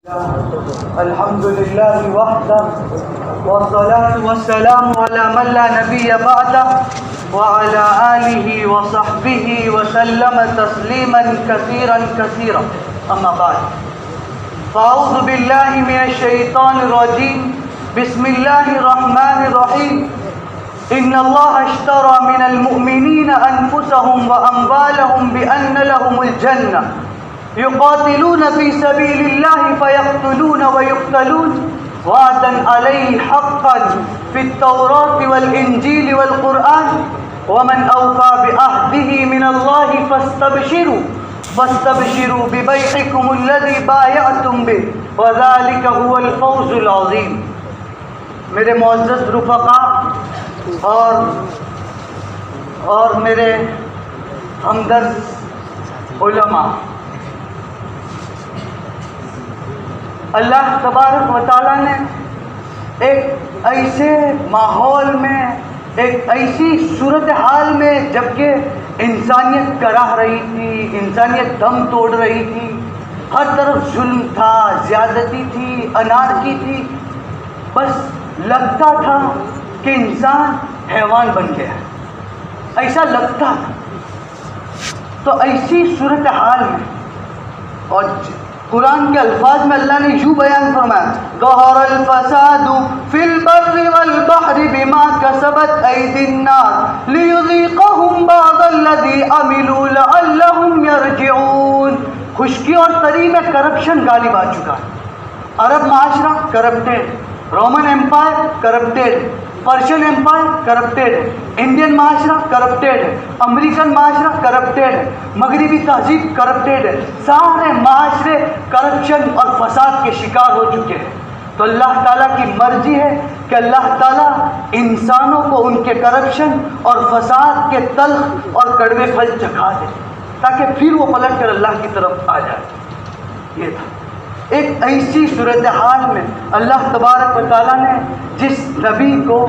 الحمد لله وحده والصلاة والسلام على من لا نبي بعده وعلى آله وصحبه وسلم تسليما كثيرا كثيرا أما بعد فأعوذ بالله من الشيطان الرجيم بسم الله الرحمن الرحيم إن الله اشترى من المؤمنين أنفسهم وأموالهم بأن لهم الجنة يقاتلون في سبيل الله فيقتلون ويقتلون وعدا عليه حقا في التوراة والإنجيل والقرآن ومن أوفى بعهده من الله فاستبشروا ببيعكم الذي بايعتم به وذلك هو الفوز العظيم. میرے معزز رفقا اور میرے ہمدرد علماء، اللہ تبارک و تعالیٰ نے ایک ایسے ماحول میں، ایک ایسی صورتحال میں، جبکہ انسانیت کراہ رہی تھی، انسانیت دم توڑ رہی تھی، ہر طرف ظلم تھا، زیادتی تھی، انارکی تھی، بس لگتا تھا کہ انسان حیوان بن گیا، ایسا لگتا تھا. تو ایسی صورتحال میں اور قرآن کے الفاظ میں اللہ نے یوں بیان فرمایا: ظہر الفساد فی البر والبحر بما کسبت ایدی الناس لیذیقہم بعض الذی عملوا لعلہم یرجعون. خشکی اور تری میں کرپشن غالب آ چکا ہے. عرب معاشرہ corrupted, Roman empire corrupted, Persian empire corrupted ہے، انڈین معاشرہ کرپٹیڈ ہے، امریکن معاشرہ کرپٹیڈ ہے، مغربی تہذیب کرپٹیڈ ہے. سارے معاشرے کرپشن اور فساد کے شکار ہو چکے ہیں. تو اللہ تعالیٰ کی مرضی ہے کہ اللہ تعالیٰ انسانوں کو ان کے کرپشن اور فساد کے تلخ اور کڑوے پھل چکھا دے تاکہ پھر وہ پلٹ کر اللہ کی طرف آ جائے. یہ تھا ایک ایسی صورتحال میں اللہ تبارک و تعالیٰ نے جس نبی کو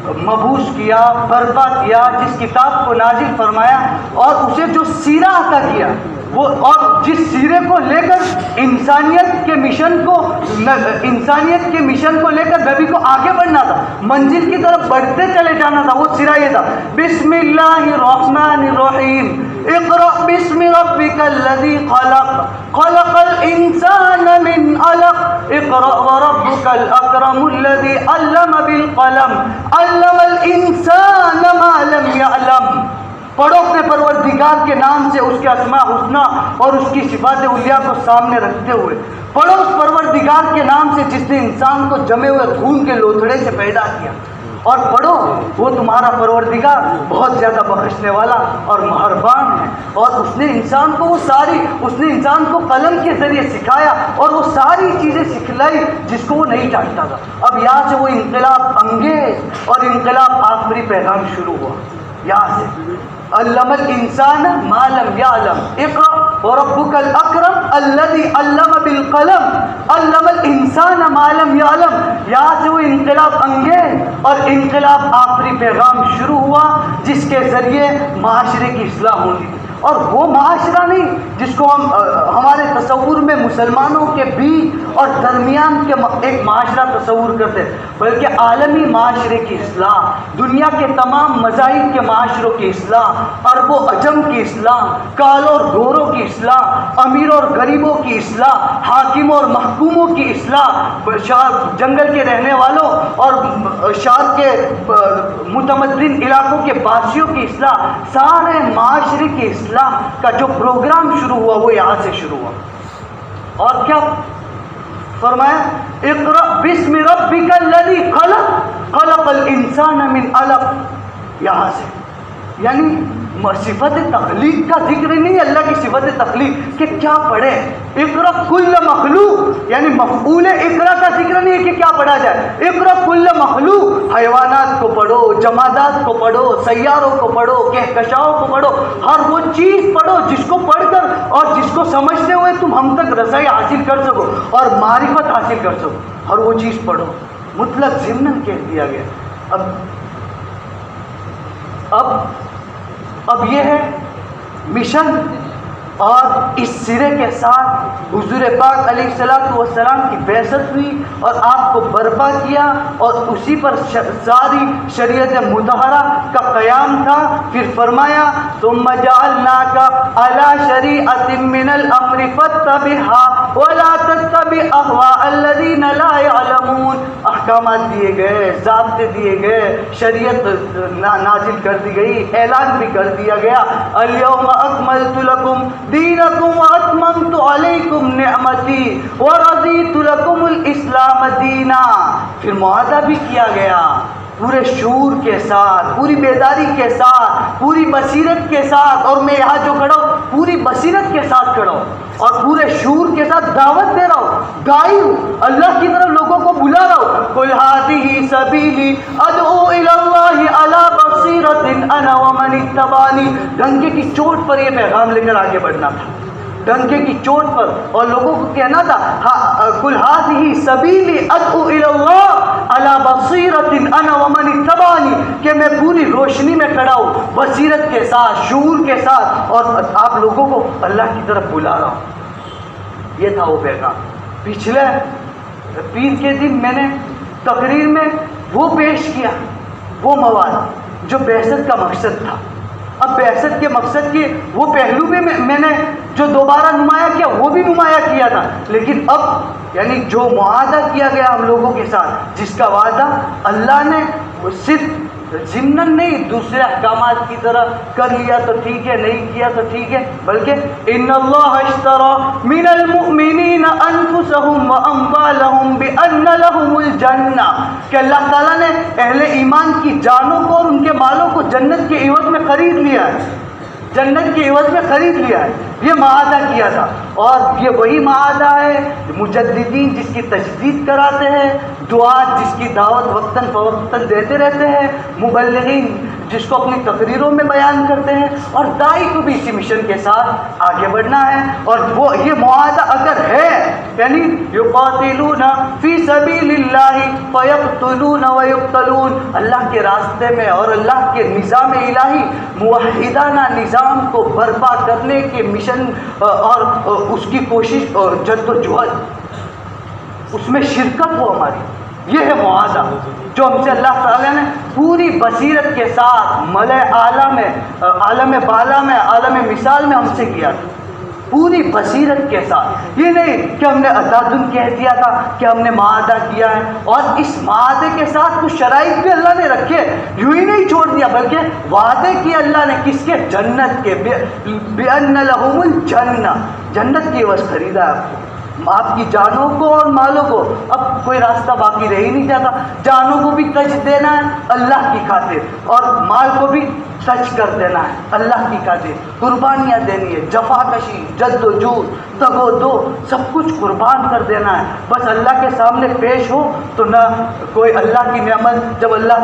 مبعوث کیا، برپا کیا، جس کتاب کو نازل فرمایا اور اسے جو سیرہ عطا کیا، وہ اور جس سیرے کو لے کر انسانیت کے مشن کو لے کر نبی کو آگے بڑھنا تھا، منزل کی طرف بڑھتے چلے جانا تھا، وہ سیرہ یہ تھا: بسم اللہ الرحمن الرحیم اقرأ باسم ربک الذی خلق خلق الانسان من علق اقرأ وربک الاکرم الذی علم بالقلم علم الانسان ما لم یعلم. پڑھو اپنے پروردگار کے نام سے، اس کے اسماء حسنہ اور اس کی صفات علیٰ کو سامنے رکھتے ہوئے. پڑھو اس پروردگار کے نام سے جس نے انسان کو جمے ہوئے خون کے لوتھڑے سے پیدا کیا. اور پڑھو وہ تمہارا پروردگار بہت زیادہ بخشنے والا اور مہربان ہے. اور اس نے انسان کو قلم کے ذریعے سکھایا اور وہ ساری چیزیں سکھلائی جس کو وہ نہیں جانتا تھا. اب یہاں سے وہ انقلاب انگیز اور انقلاب آخری پیغام شروع ہوا. یہاں سے علم الانسان ما لم یعلم اقرأ وربک الاکرم الذی علم بالقلم علم الانسان ما لم یعلم. یہاں سے وہ انقلاب انگیز اور انقلاب آخری پیغام شروع ہوا جس کے ذریعے معاشرے کی اصلاح ہوتی تھی. اور وہ معاشرہ نہیں جس کو ہم ہمارے تصور میں مسلمانوں کے بیچ اور درمیان کے ایک معاشرہ تصور کرتے، بلکہ عالمی معاشرے کی اصلاح، دنیا کے تمام مذاہب کے معاشروں کی اصلاح، عرب و عجم کی اصلاح، کالوں اور گوروں کی اصلاح، امیروں اور غریبوں کی اصلاح، حاکموں اور محکوموں کی اصلاح، جنگل کے رہنے والوں اور شہر کے متمدن علاقوں کے باشیوں کی اصلاح، سارے معاشرے کی اصلاح کا جو پروگرام شروع ہوا وہ یہاں سے شروع ہوا. اور کیا فرمایا؟ اقرأ باسم ربک الذی خلق خلق الانسان من علق. یہاں سے یعنی صفت تخلیق کا ذکر نہیں، اللہ کی صفت تخلیق کہ کیا پڑھے. اقرأ کل مخلوق یعنی مفعول اقرأ کا ذکر نہیں ہے کہ کیا پڑھا جائے. اقرأ کل مخلوق، حیوانات کو پڑھو، جمادات کو پڑھو، سیاروں کو پڑھو، کہکشاؤں کو پڑھو، ہر وہ چیز پڑھو جس کو پڑھ کر اور جس کو سمجھتے ہوئے تم ہم تک رسائی حاصل کر سکو اور معرفت حاصل کر سکو. ہر وہ چیز پڑھو، مطلق ضمن کہہ دیا گیا. اب یہ ہے مشن اور اس سرے کے ساتھ حضور پاک علیہ السلام کی بعثت ہوئی اور آپ کو برپا کیا اور اسی پر ساری شریعت مطہرہ کا قیام تھا. پھر فرمایا ثم جعلناک علی شریعۃ من الامر فاتبعها ولا تتبع اهواء الذین لا يعلمون. احکامات دیے گئے، ضابطے دیے گئے، شریعت نازل کر دی گئی، اعلان بھی کر دیا گیا الیوم اکملت لکم دینکم واتممت علیکم نعمتی ورضیت لکم الاسلام دینا. پھر معاہدہ بھی کیا گیا پورے شعور کے ساتھ، پوری بیداری کے ساتھ، پوری بصیرت کے ساتھ. اور میں یہاں جو کھڑا ہوں پوری بصیرت کے ساتھ کھڑا ہوں اور پورے شعور کے ساتھ دعوت دے رہا ہوں، گائی ہوں، اللہ کی طرف لوگوں کو بلا رہا ہوں. قل ھذہ سبیلی ادعو الی اللہ علی بصیرۃ انا ومن اتبعنی. ڈنکے کی چوٹ پر یہ پیغام لے کر آگے بڑھنا تھا، ڈنکے کی چوٹ پر، اور لوگوں کو کہنا تھا قل ھذہ سبیلی ادعو الی اللہ علی بصیرۃ انا ومن اتبعنی، کہ میں پوری روشنی میں کھڑا ہوں، بصیرت کے ساتھ، شعور کے ساتھ، اور آپ لوگوں کو اللہ کی طرف بلا رہا ہوں. یہ تھا وہ پیغام. پچھلے پیر کے دن میں نے تقریر میں وہ پیش کیا، وہ مواد جو بعثت کا مقصد تھا. اب بعثت کے مقصد کے وہ پہلو بھی میں نے جو دوبارہ نمایاں کیا وہ بھی نمایاں کیا تھا. لیکن اب یعنی جو معاہدہ کیا گیا ہم لوگوں کے ساتھ، جس کا وعدہ اللہ نے صرف ضمناً نہیں دوسرے احکامات کی طرح کر لیا تو ٹھیک ہے، نہیں کیا تو ٹھیک ہے، بلکہ ان اللہ اشترى من المؤمنین انفسهم واموالهم بان لهم الجنہ، کہ اللہ تعالیٰ نے اہل ایمان کی جانوں کو اور ان کے مالوں کو جنت کے عوض میں خرید لیا ہے، جنت کے عوض میں خرید لیا ہے. یہ معاہدہ کیا تھا. اور یہ وہی معاہدہ ہے مجددین جس کی تجدید کراتے ہیں، دعات جس کی دعوت وقتاً فوقتاً دیتے رہتے ہیں، مبلغین جس کو اپنی تقریروں میں بیان کرتے ہیں، اور داعی کو بھی اسی مشن کے ساتھ آگے بڑھنا ہے. اور وہ یہ معاہدہ اگر ہے یعنی یقاتلون فی سبیل اللہ فیقتلون ویقتلون، اللہ کے راستے میں اور اللہ کے نظام الہی موحدانہ نظام کو برپا کرنے کے مشن اور اس کی کوشش اور جد و جہد، اس میں شرکت ہو ہماری. یہ ہے معاہدہ جو ہم سے اللہ تعالیٰ نے پوری بصیرت کے ساتھ ملأ اعلیٰ میں، عالم بالا میں، عالم مثال میں ہم سے کیا تھا، پوری بصیرت کے ساتھ. یہ نہیں کہ ہم نے ادادن کہہ دیا تھا کہ ہم نے معاہدہ کیا ہے، اور اس معاہدے کے ساتھ کچھ شرائط بھی اللہ نے رکھے، یوں ہی نہیں چھوڑ دیا، بلکہ وعدے کیے اللہ نے کس کے؟ جنت کے. بِأَنَّ لَهُمُ الْجَنَّةَ، جنت کی عوض خریدا ہے آپ کو، آپ کی جانوں کو اور مالوں کو. اب کوئی راستہ باقی رہ ہی نہیں جاتا. جانوں کو بھی تج دینا ہے اللہ کی خاطر، اور مال کو بھی سچ کر دینا ہے اللہ کی خاطر. قربانیاں دینی ہے، جفا کشی، جد و جہد، تگ و دو، سب کچھ قربان کر دینا ہے. بس اللہ کے سامنے پیش ہو تو نہ کوئی اللہ کی نعمت، جب اللہ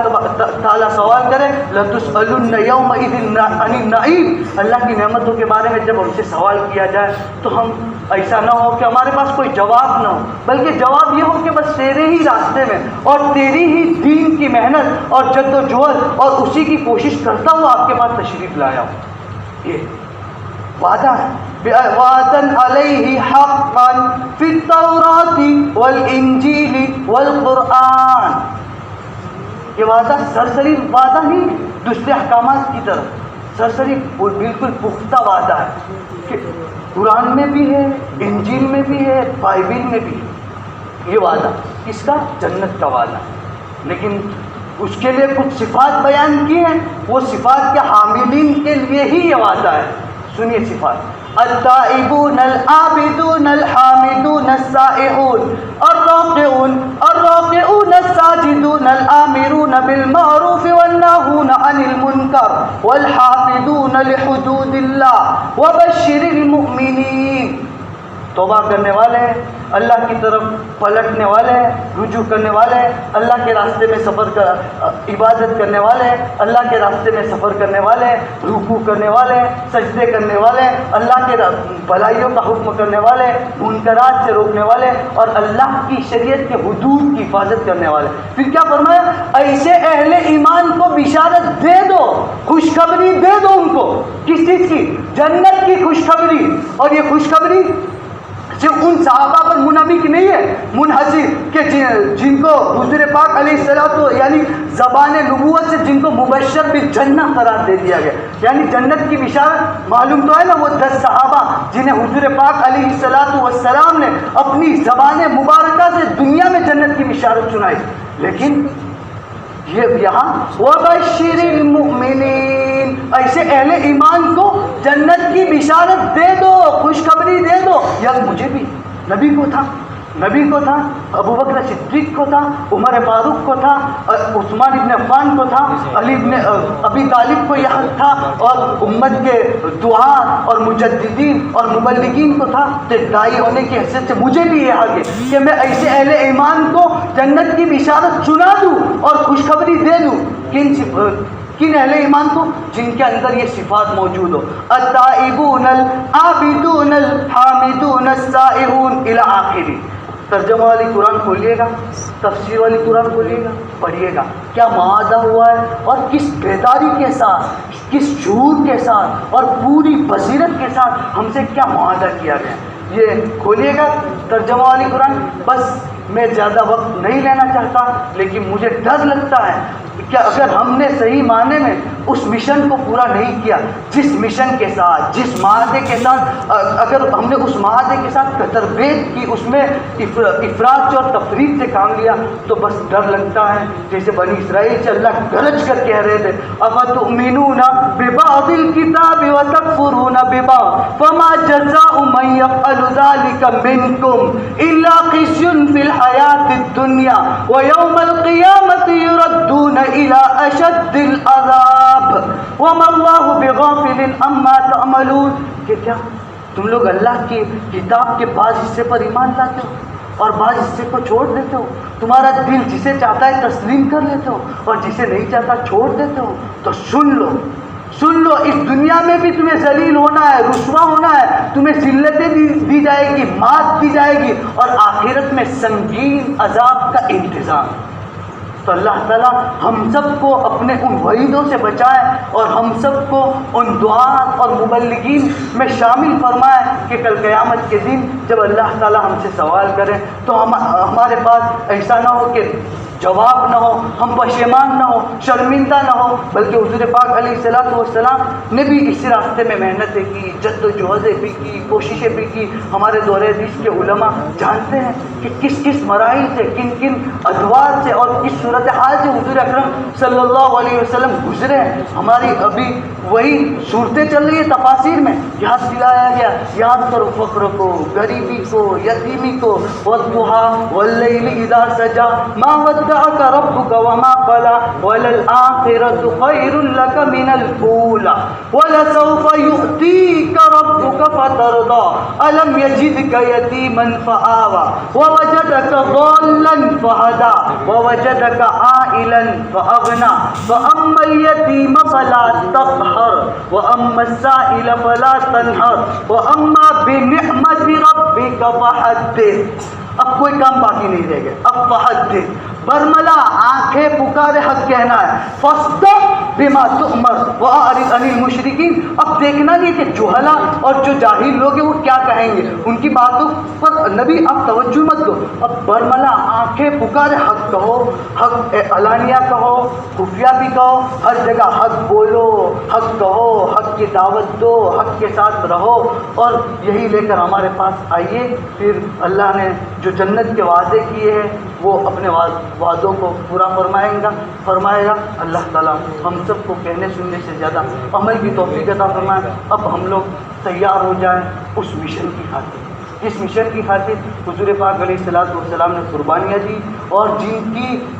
تعالیٰ سوال کرے لَتُسْأَلُنَّ يَوْمَئِذٍ عَنِ النَّعِيمِ، اللہ کی نعمتوں کے بارے میں جب ہم سے سوال کیا جائے تو ہم ایسا نہ ہو کہ ہمارے پاس کوئی جواب نہ ہو، بلکہ جواب یہ ہو کہ بس تیرے ہی راستے میں اور تیری ہی دین کی محنت اور جد و جہد اور اسی کی کوشش کرتا ہوا آپ کے پاس تشریف لایا ہوں. یہ وعدہ ہے. وَعْدًا عَلَيْهِ حَقًّا فِي التَّوْرَاةِ وَالْإِنْجِيلِ وَالْقُرْآنِ. یہ وعدہ سرسری وعدہ نہیں دوسرے احکامات کی طرف، سرسری بالکل پختہ وعدہ ہے کہ قرآن میں بھی ہے، انجیل میں بھی ہے، بائبل میں بھی ہے. یہ وعدہ کس کا؟ جنت کا وعدہ. لیکن اس کے لیے کچھ صفات بیان کی ہیں، وہ صفات کے حاملین کے لیے ہی یہ وعدہ ہے. سنیے صفات: التائبون العابدون الحامدون السائحون الراقعون الساجدون الآمرون بالمعروف والناهون عن المنکر والحافظون لحدود اللہ وبشر المؤمنین. توبہ کرنے والے ہیں، اللہ کی طرف پلٹنے والے ہیں، رجوع کرنے والے ہیں، اللہ کے راستے میں عبادت کرنے والے ہیں، اللہ کے راستے میں سفر کرنے والے ہیں، رکوع کرنے والے ہیں، سجدے کرنے والے ہیں، اللہ کے بھلائیوں کا حکم کرنے والے ہیں، منکرات سے روکنے والے ہیں، اور اللہ کی شریعت کے حدود کی حفاظت کرنے والے ہیں۔ پھر کیا فرمایا؟ ایسے اہل ایمان کو بشارت دے دو، خوشخبری دے دو ان کو۔ کس چیز کی؟ جنت کی خوشخبری۔ اور یہ خوشخبری صرف ان صحابہ پر منحصر نہیں ہے، کہ جن کو حضور پاک علیہ السلام یعنی زبان نبوت سے جن کو مبشر بالجنہ قرار دے دیا گیا، یعنی جنت کی بشارت معلوم تو ہے نا، وہ 10 صحابہ جنہیں حضور پاک علیہ السلام نے اپنی زبان مبارکہ سے دنیا میں جنت کی بشارت سنائی۔ لیکن یہاں وَبَشِّرِ الْمُؤْمِنِينَ، ایسے اہل ایمان کو جنت کی بشارت دے دو، خوشخبری دے دو۔ یار مجھے بھی نبی کو تھا، ابو بکر صدیق کو تھا، عمر فاروق کو تھا، عثمان ابن عفان کو تھا، علی ابن ابی طالب کو یہ حق تھا، اور امت کے دعا اور مجددین اور مبلغین کو تھا۔ تو داعی ہونے کی حیثیت سے مجھے بھی یہ حق ہے کہ میں ایسے اہل ایمان کو جنت کی بشارت سنا دوں اور خوشخبری دے دوں۔ کن اہل ایمان کو؟ جن کے اندر یہ صفات موجود ہو، التائبون العابدون الحامدون السائحون الی آخری۔ ترجمہ والی قرآن کھولیے گا، تفسیر والی قرآن کھولیے گا، پڑھیے گا کیا معاہدہ ہوا ہے، اور کس بیداری کے ساتھ، کس شعور کے ساتھ اور پوری بصیرت کے ساتھ ہم سے کیا معاہدہ کیا گیا۔ یہ کھولیے گا ترجمہ والی قرآن۔ بس میں زیادہ وقت نہیں لینا چاہتا، لیکن مجھے ڈر لگتا ہے کہ اگر ہم نے صحیح معنی میں اس مشن کو پورا نہیں کیا، جس مشن کے ساتھ، جس معاہدے کے ساتھ، اگر ہم نے اس معاہدے کے ساتھ کتربیت کی، اس میں افراط اور تفریط سے کام لیا، تو بس ڈر لگتا ہے جیسے بنی اسرائیل سے اللہ گرج کر کہہ رہے تھے، افتؤمنون ببعض الکتاب وتکفرون ببعض فما جزاء من یفعل ذلك منکم الا خزی فی الحیاۃ الدنیا ویوم القیامۃ یردون الى اشد العذاب وما اللہ بغافل عما تعملون۔ کہ کیا تم لوگ اللہ کی کتاب کے بعض حصے پر ایمان لاتے ہو اور بعض حصے کو چھوڑ دیتے ہو؟ تمہارا دل جسے چاہتا ہے تسلیم کر لیتے ہو اور جسے نہیں چاہتا چھوڑ دیتے ہو۔ تو سن لو، اس دنیا میں بھی تمہیں ذلیل ہونا ہے، رسوا ہونا ہے، تمہیں ذلتیں دی جائے گی، مات دی جائے گی، اور آخرت میں سنگین عذاب کا انتظام۔ تو اللہ تعالیٰ ہم سب کو اپنے ان وعیدوں سے بچائے اور ہم سب کو ان دعات اور مبلغین میں شامل فرمائے کہ کل قیامت کے دن جب اللہ تعالیٰ ہم سے سوال کرے تو ہمارے پاس ایسا نہ ہو کہ جواب نہ ہو، ہم پشیمان نہ ہو، شرمندہ نہ ہو، بلکہ حضور پاک علیہ السلام نے بھی اسی راستے میں محنتیں کی، جد و جہدیں بھی کی، کوششیں بھی کی۔ ہمارے دور حدیث کے علماء جانتے ہیں کہ کس کس مراحل سے، کن کن ادوار سے اور کس صورتحال سے حضور اکرم صلی اللہ علیہ وسلم گزرے ہیں۔ ہماری ابھی وہی صورتیں چل رہی ہیں تفاسیر میں، یاد دلایا گیا، یاد کرو فقر کو، غریبی کو، یتیمی کو، والضحیٰ واللیل اذا سجا ما ودعك ربك وما قلى وللآخرة خير لك من الأولى ولسوف يؤتيك ربك فترضى ألم يجدك يتيما فآوى ووجدك ضالا فهدى ووجدك عائلا فأغنى فأما اليتيم فلا تقهر وأما السائل فلا تنهر وأما بنعمة ربك فحدث۔ اب کوئی کام باقی نہیں رہ گیا، اب فحدث، برملا آنکھیں پکارے حق کہنا ہے، فاصدق بما تؤمر واعرض عن المشرکین۔ اب دیکھنا نہیں کہ جہلا اور جو جاہل لوگ ہیں وہ کیا کہیں گے، ان کی باتوں پر نبی آپ توجہ مت دو، اب برملا آنکھیں پکارے حق کہو، حق علانیہ کہو، خفیہ بھی کہو، ہر جگہ حق بولو، حق کہو، حق کی دعوت دو، حق کے ساتھ رہو، اور یہی لے کر ہمارے پاس آئیے۔ پھر اللہ نے جو جنت کے وعدے کیے ہیں وہ اپنے وعدوں کو پورا فرمائے گا۔ اللہ تعالیٰ ہم سب کو کہنے سننے سے زیادہ عمل کی توفیق عطا فرمائے۔ اب ہم لوگ تیار ہو جائیں اس مشن کی خاطر، اس مشن کی خاطر حضور پاک علیہ السلام نے قربانیاں دی، اور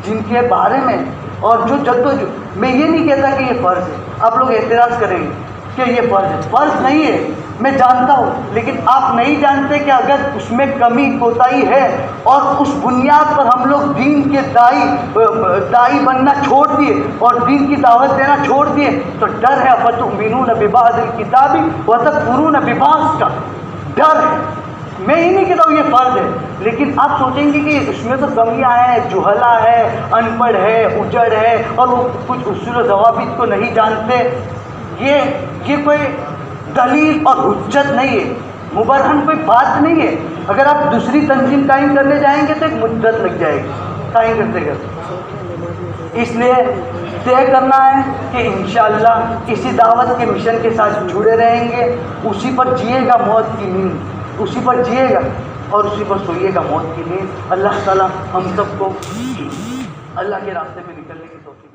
جن کے بارے میں اور جو جدوجہد، میں یہ نہیں کہتا کہ یہ فرض ہے، آپ لوگ اعتراض کریں گے کہ یہ فرض ہے، فرض نہیں ہے، میں جانتا ہوں، لیکن آپ نہیں جانتے کہ اگر اس میں کمی کوتاہی ہے اور اس بنیاد پر ہم لوگ دین کے دائی بننا چھوڑ دیے اور دین کی دعوت دینا چھوڑ دیے تو ڈر ہے افتؤمنون ببعض الکتاب وتکفرون ببعض کا ڈر ہے۔ میں ہی نہیں کہتا ہوں یہ فرض ہے، لیکن آپ سوچیں گے کہ اس میں تو کمیاں ہیں، جہلا ہے، ان پڑھ ہے، اجڑ ہے اور وہ کچھ اصول و ضوابط کو نہیں جانتے۔ یہ کوئی دلیل اور حجت نہیں ہے، مبرہن کوئی بات نہیں ہے۔ اگر آپ دوسری تنظیم قائم کرنے جائیں گے تو ایک مدت لگ جائے گی قائم کرتے کرتے۔ اس لیے طے کرنا ہے کہ انشاءاللہ اسی دعوت کے مشن کے ساتھ جڑے رہیں گے، اسی پر جیے گا موت کی نیند، اسی پر جیے گا اور اسی پر سوئیے گا موت کی نیند۔ اللہ تعالیٰ ہم سب کو اللہ کے راستے پہ نکلنے کی توفیق